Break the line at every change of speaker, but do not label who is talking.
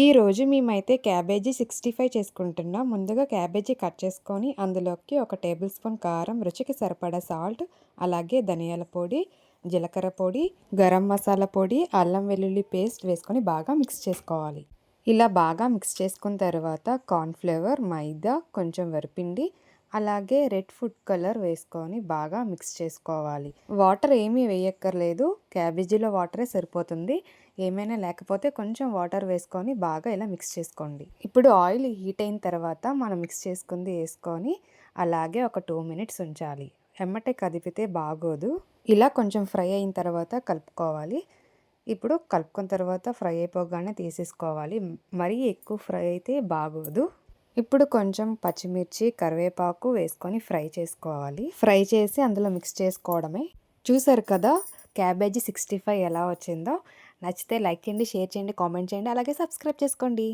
ఈరోజు మేమైతే క్యాబేజీ 65 చేసుకుంటున్నాం. ముందుగా క్యాబేజీ కట్ చేసుకొని అందులోకి ఒక టేబుల్ స్పూన్ కారం, రుచికి సరిపడా సాల్ట్, అలాగే ధనియాల పొడి, జీలకర్ర పొడి, గరం మసాలా పొడి, అల్లం వెల్లుల్లి పేస్ట్ వేసుకొని బాగా మిక్స్ చేసుకోవాలి. ఇలా బాగా మిక్స్ చేసుకున్న తర్వాత కార్న్‌ఫ్లేవర్, మైదా, కొంచెం వరిపిండి, అలాగే రెడ్ ఫుడ్ కలర్ వేసుకొని బాగా మిక్స్ చేసుకోవాలి. వాటర్ ఏమీ వేయక్కర్లేదు. క్యాబేజీలో వాటరే సరిపోతుంది. ఏమైనా లేకపోతే కొంచెం వాటర్ వేసుకొని బాగా ఇలా మిక్స్ చేసుకోండి. ఇప్పుడు ఆయిల్ హీట్ అయిన తర్వాత మనం మిక్స్ చేసుకుంది వేసుకొని అలాగే ఒక 2 మినిట్స్ ఉంచాలి. ఎమ్మటే కదిపితే బాగోదు. ఇలా కొంచెం ఫ్రై అయిన తర్వాత కలుపుకోవాలి. ఇప్పుడు కలుపుకున్న తర్వాత ఫ్రై అయిపోగానే తీసేసుకోవాలి. మరీ ఎక్కువ ఫ్రై అయితే బాగోదు. ఇప్పుడు కొంచెం పచ్చిమిర్చి, కరివేపాకు వేసుకొని ఫ్రై చేసుకోవాలి. ఫ్రై చేసి అందులో మిక్స్ చేసుకోవడమే. చూసారు కదా క్యాబేజీ 65 ఎలా వచ్చిందో. నచ్చితే లైక్ చేయండి, షేర్ చేయండి, కామెంట్ చేయండి, అలాగే సబ్స్క్రైబ్ చేసుకోండి.